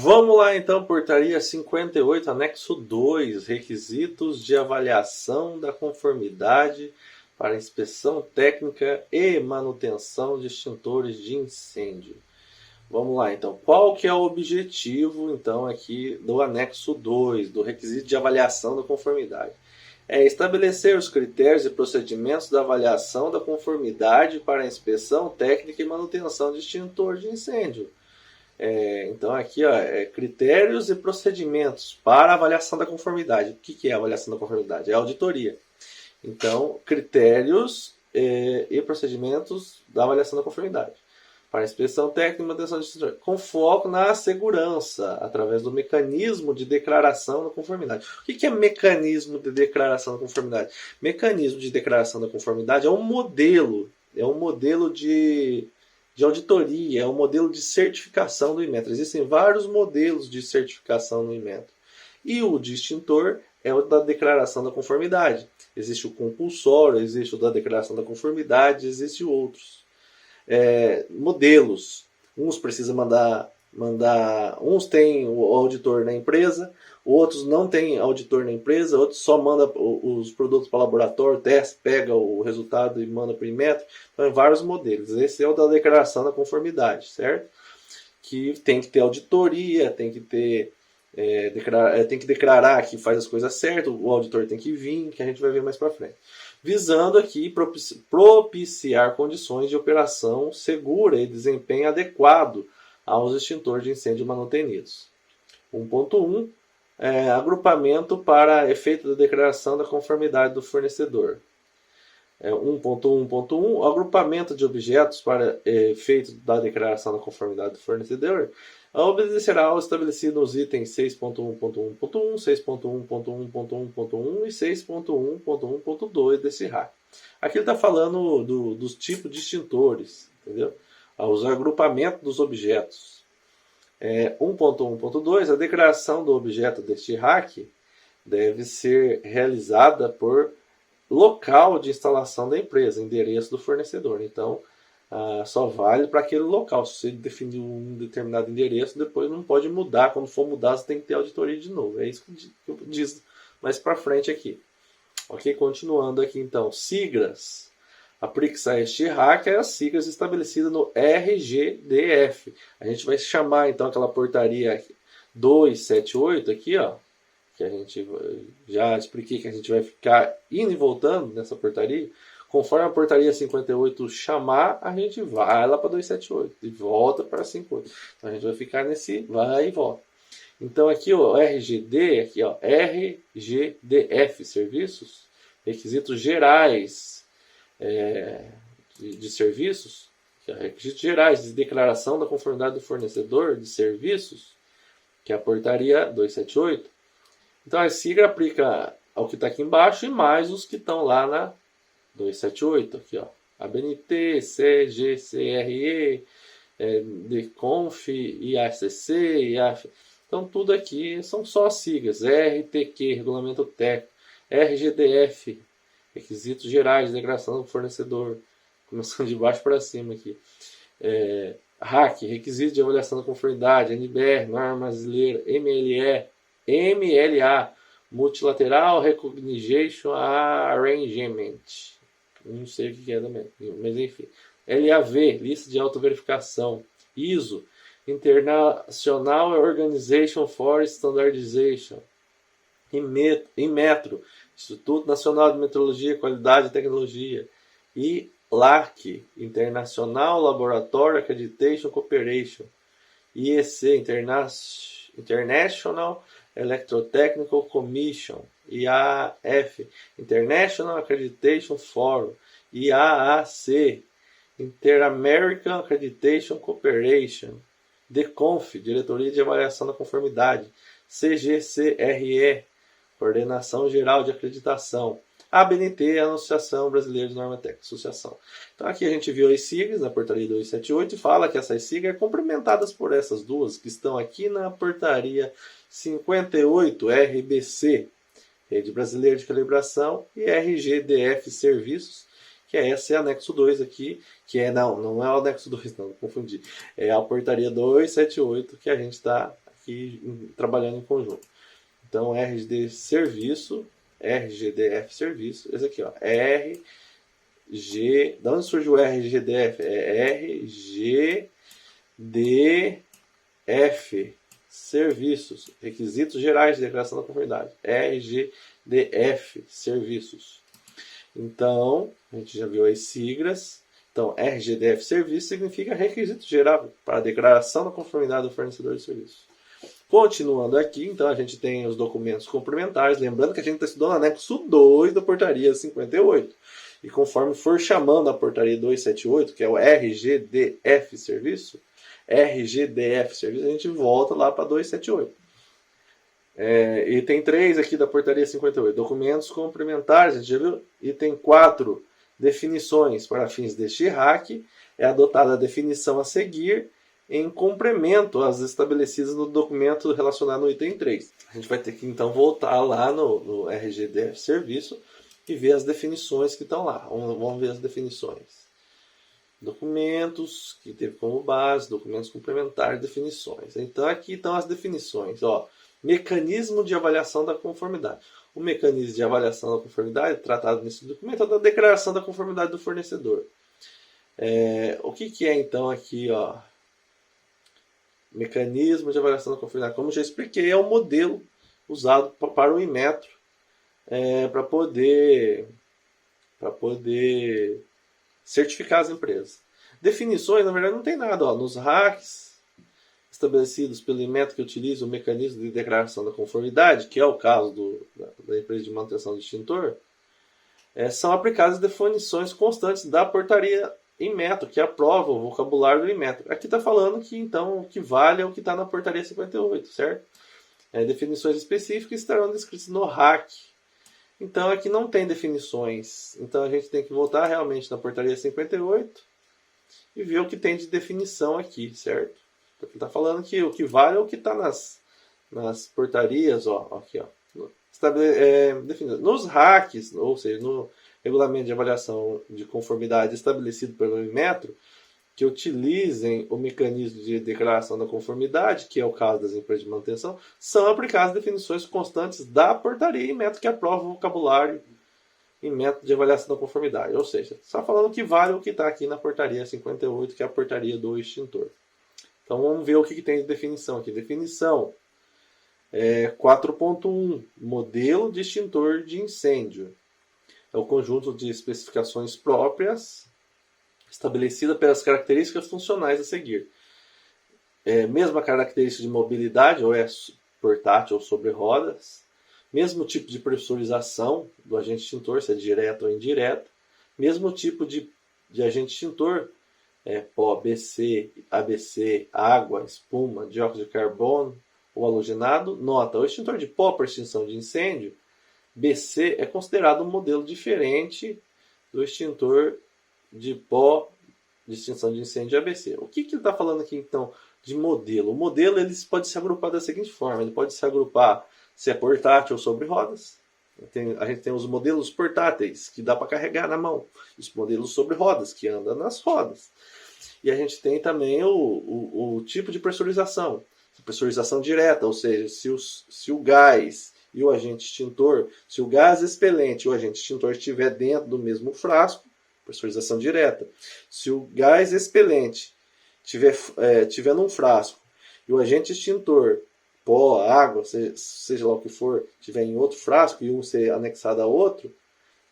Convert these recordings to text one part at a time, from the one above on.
Vamos lá então, portaria 58, anexo 2, requisitos de avaliação da conformidade para inspeção técnica e manutenção de extintores de incêndio. Vamos lá então, qual que é o objetivo então aqui do anexo 2, do requisito de avaliação da conformidade? É estabelecer os critérios e procedimentos da avaliação da conformidade para a inspeção técnica e manutenção de extintor de incêndio. Então aqui critérios e procedimentos para a avaliação da conformidade. O que é a avaliação da conformidade? É a auditoria. Então, critérios e procedimentos da avaliação da conformidade para a inspeção técnica e manutenção de extintor, com foco na segurança, através do mecanismo de declaração da conformidade. O que é mecanismo de declaração da conformidade? Mecanismo de declaração da conformidade é um modelo de auditoria, é um modelo de certificação do Inmetro. Existem vários modelos de certificação no Inmetro. E o de extintor é o da declaração da conformidade. Existe o compulsório, existe o da declaração da conformidade, existem outros. Modelos. Uns precisam mandar. Uns têm o auditor na empresa, outros não têm auditor na empresa, outros só mandam os produtos para o laboratório, testa, pega o resultado e manda para o Inmetro. Então, vários modelos. Esse é o da declaração da conformidade, certo? Que tem que ter auditoria, tem que ter tem que declarar que faz as coisas certas, o auditor tem que vir, que a gente vai ver mais para frente. Visando aqui propiciar condições de operação segura e desempenho adequado aos extintores de incêndio manutenidos. 1.1 agrupamento para efeito da declaração da conformidade do fornecedor. 1.1.1 agrupamento de objetos para efeito da declaração da conformidade do fornecedor obedecerá ao estabelecido nos itens 6.1.1.1, 6.1.1.1.1 e 6.1.1.2 desse RAC. Aqui ele está falando dos tipos de extintores, entendeu? Os agrupamentos dos objetos. 1.1.2, a declaração do objeto deste RAC deve ser realizada por local de instalação da empresa, endereço do fornecedor. Então, só vale para aquele local. Se você definir um determinado endereço, depois não pode mudar. Quando for mudar, você tem que ter auditoria de novo. É isso que eu disse mais para frente aqui. Ok, continuando aqui então. Siglas. Aplica-se a este RAC as siglas estabelecidas no RGDF. A gente vai chamar então aquela portaria 278 aqui, ó, que a gente já expliquei que a gente vai ficar indo e voltando nessa portaria. Conforme a portaria 58 chamar, a gente vai lá para 278 e volta para 58. Então a gente vai ficar nesse vai e volta. Então aqui o RGD, aqui ó, RGDF, serviços, requisitos gerais de serviços, requisitos gerais de declaração da conformidade do fornecedor de serviços, que é a portaria 278. Então a sigla aplica ao que está aqui embaixo e mais os que estão lá na 278, aqui ó, ABNT, CG, CRE, DCONF, IACC, IAF. Então tudo aqui são só siglas, RTQ, Regulamento Técnico, RGDF, Requisitos Gerais de Declaração do Fornecedor, começando de baixo para cima aqui. RAC, Requisitos de Avaliação da Conformidade, NBR, Norma Brasileira, MLA, Multilateral Recognition Arrangement. Não sei o que é também, mas enfim. LAV, Lista de Autoverificação. ISO, International Organization for Standardization. Inmetro, Instituto Nacional de Metrologia, Qualidade e Tecnologia. ILAC, International Laboratory Accreditation Cooperation. IEC, International Electrotechnical Commission. IAF, International Accreditation Forum. IAAC, Inter-American Accreditation Cooperation. DCONF, Diretoria de Avaliação da Conformidade. CGCRE, Coordenação Geral de Acreditação. ABNT, Associação Brasileira de Norma Técnica, Associação. Então aqui a gente viu as siglas na portaria 278 e fala que essas siglas são complementadas por essas duas que estão aqui na portaria 58 RBC, Rede Brasileira de Calibração, e RGDF Serviços, que esse é anexo 2 aqui, que não é o anexo 2, não confundi. É a portaria 278 que a gente está aqui trabalhando em conjunto. Então, RGD serviço, RGDF serviço, esse aqui, ó, RG, da onde surgiu o RGDF? É RGDF serviços, requisitos gerais de declaração da conformidade, RGDF serviços. Então, a gente já viu as siglas. Então, RGDF serviço significa requisito geral para a declaração da conformidade do fornecedor de serviço. Continuando aqui, então, a gente tem os documentos complementares. Lembrando que a gente está estudando o anexo 2 da portaria 58. E conforme for chamando a portaria 278, que é o RGDF serviço, a gente volta lá para 278. Item 3 aqui da portaria 58, documentos complementares, a gente já viu? Item 4, definições para fins deste RAC, é adotada a definição a seguir em complemento às estabelecidas no documento relacionado no item 3. A gente vai ter que então voltar lá no RGDF serviço e ver as definições que estão lá. Vamos ver as definições. Documentos, que teve como base, documentos complementares, definições. Então aqui estão as definições, ó. Mecanismo de avaliação da conformidade. O mecanismo de avaliação da conformidade, tratado nesse documento, é da declaração da conformidade do fornecedor. O que é então aqui, ó? Mecanismo de avaliação da conformidade. Como já expliquei, é o modelo usado para o Inmetro para poder certificar as empresas. Definições, na verdade, não tem nada. Ó, nos RACs estabelecidos pelo Inmetro que utiliza o mecanismo de declaração da conformidade, que é o caso da empresa de manutenção do extintor, são aplicadas definições constantes da portaria Inmetro, que aprova o vocabulário do Inmetro. Aqui está falando que, então, o que vale é o que está na portaria 58, certo? Definições específicas estarão descritas no RAC. Então, aqui não tem definições. Então, a gente tem que voltar realmente na portaria 58 e ver o que tem de definição aqui, certo? Porque está falando que o que vale é o que está nas portarias, ó, aqui, ó, definido. Nos RACs, ou seja, no regulamento de avaliação de conformidade estabelecido pelo Inmetro, que utilizem o mecanismo de declaração da conformidade, que é o caso das empresas de manutenção, são aplicadas definições constantes da portaria Inmetro que aprova o vocabulário em método de avaliação da conformidade. Ou seja, está falando que vale o que está aqui na portaria 58, que é a portaria do extintor. Então vamos ver o que tem de definição aqui. Definição 4.1, modelo de extintor de incêndio. É o conjunto de especificações próprias estabelecida pelas características funcionais a seguir. Mesma característica de mobilidade, ou é portátil ou sobre rodas. Mesmo tipo de pressurização do agente extintor, se é direto ou indireto. Mesmo tipo de agente extintor, pó, BC, ABC, água, espuma, dióxido de carbono ou halogenado. Nota, o extintor de pó para extinção de incêndio, BC, é considerado um modelo diferente do extintor de pó de extinção de incêndio ABC. O que ele está falando aqui, então, de modelo? O modelo ele pode se agrupar da seguinte forma. Ele pode se agrupar se é portátil ou sobre rodas. A gente tem os modelos portáteis, que dá para carregar na mão. Os modelos sobre rodas, que andam nas rodas. E a gente tem também o tipo de pressurização. Pressurização direta, ou seja, se o gás e o agente extintor, se o gás expelente e o agente extintor estiver dentro do mesmo frasco, pressurização direta. Se o gás expelente tiver num frasco e o agente extintor, pó, água, seja lá o que for, tiver em outro frasco e um ser anexado a outro,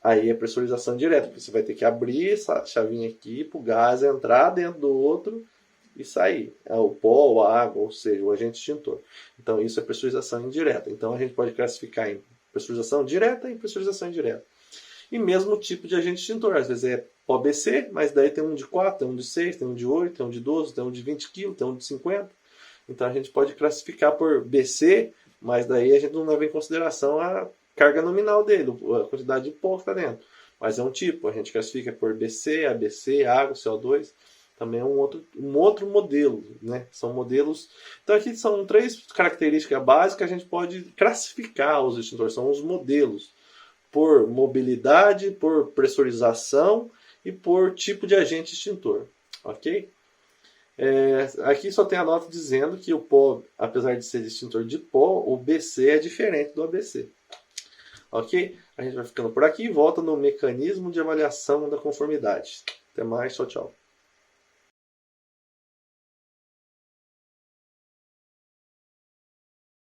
aí é pressurização direta. Você vai ter que abrir essa chavinha aqui para o gás entrar dentro do outro e sair. O pó, a água, ou seja, o agente extintor. Então isso é pressurização indireta. Então a gente pode classificar em pressurização direta e pressurização indireta. E mesmo tipo de agente extintor. Às vezes é pó BC, mas daí tem um de 4, tem um de 6, tem um de 8, tem um de 12, tem um de 20 kg, tem um de 50. Então a gente pode classificar por BC, mas daí a gente não leva em consideração a carga nominal dele, a quantidade de pó que está dentro. Mas é um tipo, a gente classifica por BC, ABC, água, CO2. Também é um outro modelo, né? São modelos. Então aqui são 3 características básicas que a gente pode classificar os extintores. São os modelos por mobilidade, por pressurização e por tipo de agente extintor, ok? Aqui só tem a nota dizendo que o pó, apesar de ser extintor de pó, o BC é diferente do ABC. Ok? A gente vai ficando por aqui e volta no mecanismo de avaliação da conformidade. Até mais, tchau, tchau.